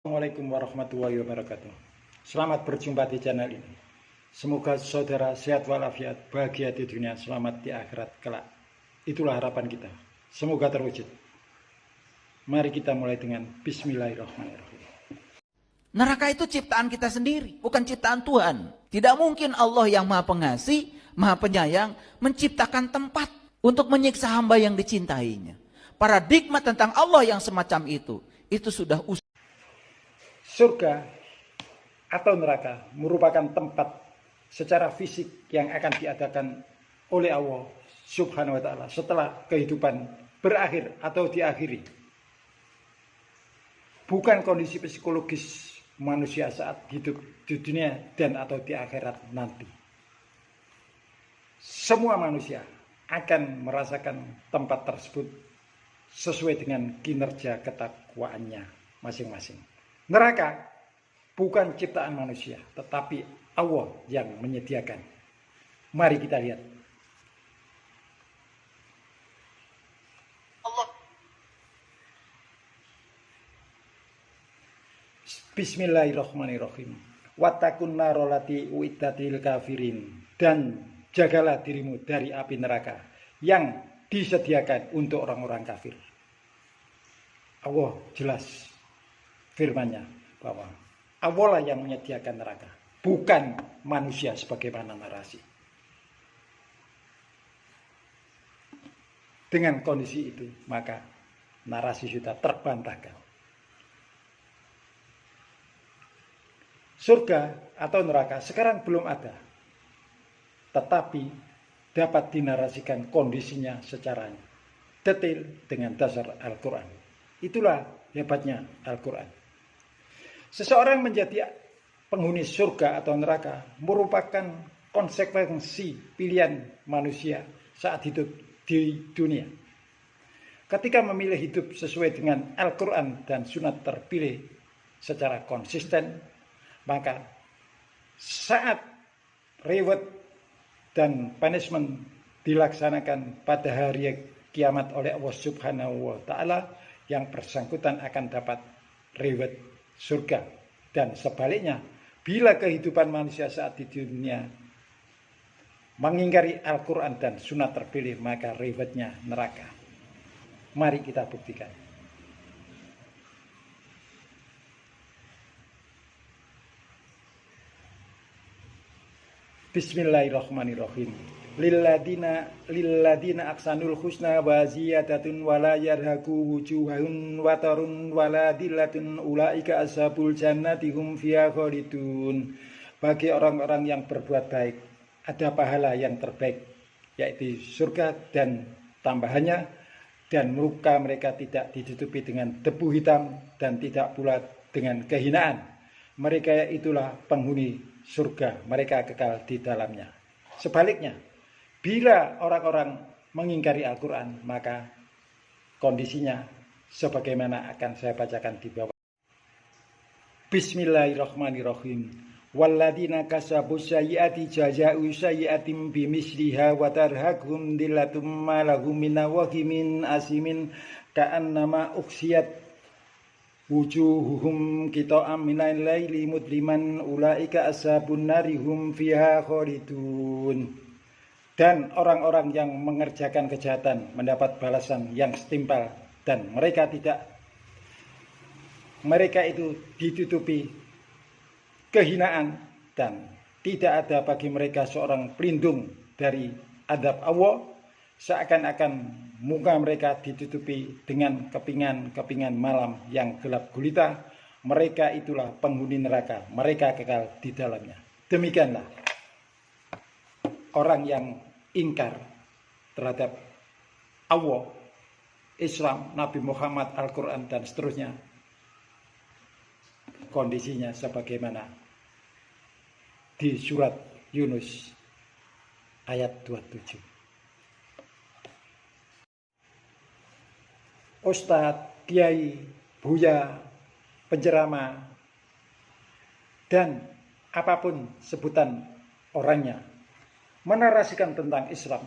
Assalamualaikum warahmatullahi wabarakatuh. Selamat berjumpa di channel ini. Semoga saudara sehat walafiat, bahagia di dunia, selamat di akhirat kelak. Itulah harapan kita. Semoga terwujud. Mari kita mulai dengan Bismillahirrahmanirrahim. Neraka itu ciptaan kita sendiri, bukan ciptaan Tuhan. Tidak mungkin Allah yang Maha Pengasih, Maha Penyayang menciptakan tempat untuk menyiksa hamba yang dicintainya. Paradigma tentang Allah yang semacam itu sudah Surga atau neraka merupakan tempat secara fisik yang akan diadakan oleh Allah Subhanahu wa Ta'ala setelah kehidupan berakhir atau diakhiri. Bukan kondisi psikologis manusia saat hidup di dunia dan atau di akhirat nanti. Semua manusia akan merasakan tempat tersebut sesuai dengan kinerja ketakwaannya masing-masing. Neraka bukan ciptaan manusia, tetapi Allah yang menyediakan. Mari kita lihat. Bismillahirrahmanirrahim. Wattaqun narolati uiddatil kafirin. Dan jagalah dirimu dari api neraka yang disediakan untuk orang-orang kafir. Allah jelas firman-Nya bahwa Allah lah yang menyediakan neraka, bukan manusia sebagaimana narasi. Dengan kondisi itu, maka narasi sudah terbantahkan. Surga atau neraka sekarang belum ada, tetapi dapat dinarasikan kondisinya secara detail dengan dasar Al-Quran. Itulah hebatnya Al-Quran. Seseorang menjadi penghuni surga atau neraka merupakan konsekuensi pilihan manusia saat hidup di dunia. Ketika memilih hidup sesuai dengan Al-Quran dan sunat terpilih secara konsisten, maka saat reward dan punishment dilaksanakan pada hari kiamat oleh Allah Subhanahu wa Ta'ala, yang bersangkutan akan dapat reward surga. Dan sebaliknya, bila kehidupan manusia saat di dunia mengingkari Al-Quran dan sunat terpilih, maka rewardnya neraka. Mari kita buktikan. Bismillahirrahmanirrahim. Lilladina aksanul husna wa ziyadatun wala yarhaqu wujuhahum watarun wala dillatun ulaika ashabul jannati hum fiha khalidun. Bagi orang-orang yang berbuat baik ada pahala yang terbaik, yaitu surga dan tambahannya, dan muka mereka tidak ditutupi dengan debu hitam dan tidak pula dengan kehinaan. Mereka itulah penghuni surga, mereka kekal di dalamnya. Sebaliknya, bila orang-orang mengingkari Al-Quran, maka kondisinya sebagaimana akan saya bacakan di bawah. Bismillahirrahmanirrahim. Walladzina kasabu sayyiati jaza'u sayyiatim bimisliha wa tarhaquhum dillatum ma lahum min wahimin asimin ka'annama uksiyat wujuhuhum qita'am minal laili mudliman ulaika ashabun nari hum fiha khalidun. Dan orang-orang yang mengerjakan kejahatan mendapat balasan yang setimpal, dan mereka itu ditutupi kehinaan, dan tidak ada bagi mereka seorang pelindung dari adab Allah. Seakan-akan muka mereka ditutupi dengan kepingan-kepingan malam yang gelap gulita. Mereka itulah penghuni neraka, mereka kekal di dalamnya. Demikianlah orang yang ingkar terhadap Allah, Islam, Nabi Muhammad, Al-Quran, dan seterusnya, kondisinya sebagaimana di surat Yunus ayat 27. Ustadz, kiai, buya, penceramah, dan apapun sebutan orangnya menarasikan tentang Islam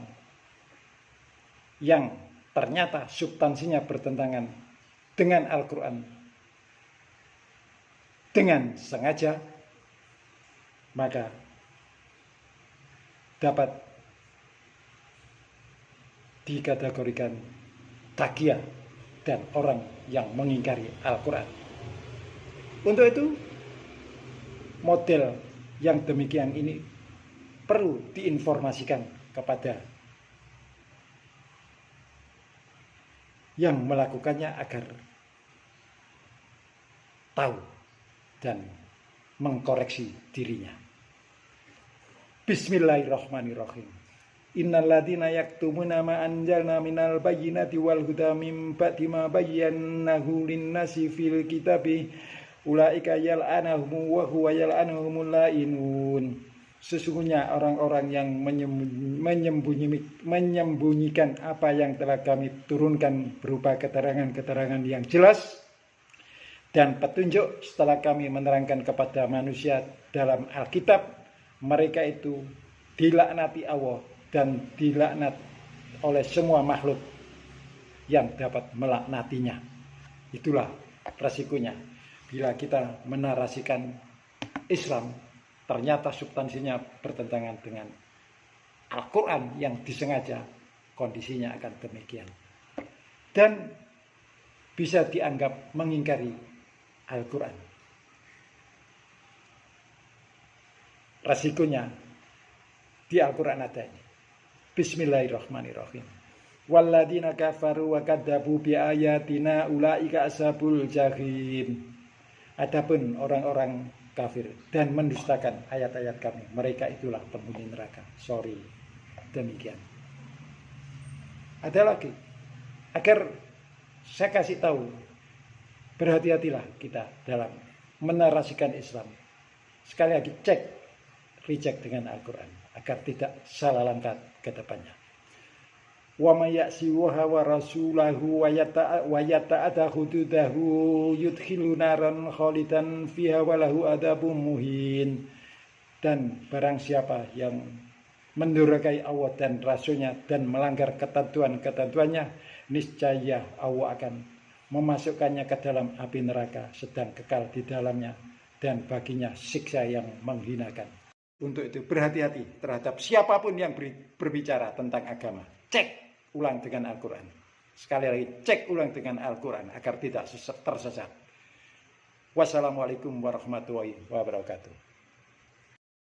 yang ternyata substansinya bertentangan dengan Al-Quran dengan sengaja, maka dapat dikategorikan taqiyah dan orang yang mengingkari Al-Quran. Untuk itu, model yang demikian ini perlu diinformasikan kepada yang melakukannya agar tahu dan mengkoreksi dirinya. Bismillahirrahmanirrahim. Innalladzina yaktumuna ma anjalna minal bayyinati wal huda min ba'di ma bayyanahu lin-nasi fil kitabi ulaika yal'anuhum wa huwa yal'anuhumul la'inun. Sesungguhnya orang-orang yang menyembunyikan apa yang telah kami turunkan berupa keterangan-keterangan yang jelas dan petunjuk setelah kami menerangkan kepada manusia dalam Alkitab, mereka itu dilaknati Allah dan dilaknat oleh semua makhluk yang dapat melaknatinya. Itulah resikonya bila kita menarasikan Islam ternyata substansinya bertentangan dengan Al-Quran yang disengaja, kondisinya akan demikian. Dan bisa dianggap mengingkari Al-Quran. Resikonya di Al-Quran ada ini. Bismillahirrahmanirrahim. Walladzina kafaru wa kadzabu bi ayatina ulaika ashabul jahim. Adapun orang-orang kafir dan mendustakan ayat-ayat kami, mereka itulah penghuni neraka. Sorry, demikian. Ada lagi, agar saya kasih tahu, berhati-hatilah kita dalam menarasikan Islam. Sekali lagi cek, reject dengan Al-Quran, agar tidak salah langkah ke depannya. Wa may ya'si wa rasulahu wa yata'adda hududahu yudkhilu naran khalidan fiha wa lahu adzabun muhin. Dan barang siapa yang mendurhakai Allah dan Rasulnya dan melanggar ketentuan-ketentuannya, niscaya Allah akan memasukkannya ke dalam api neraka sedang kekal di dalamnya dan baginya siksa yang menghinakan. Untuk itu berhati-hati terhadap siapapun yang berbicara tentang agama. Cek ulang dengan Al-Quran. Sekali lagi cek ulang dengan Al-Quran agar tidak tersesat. Wassalamualaikum warahmatullahi wabarakatuh.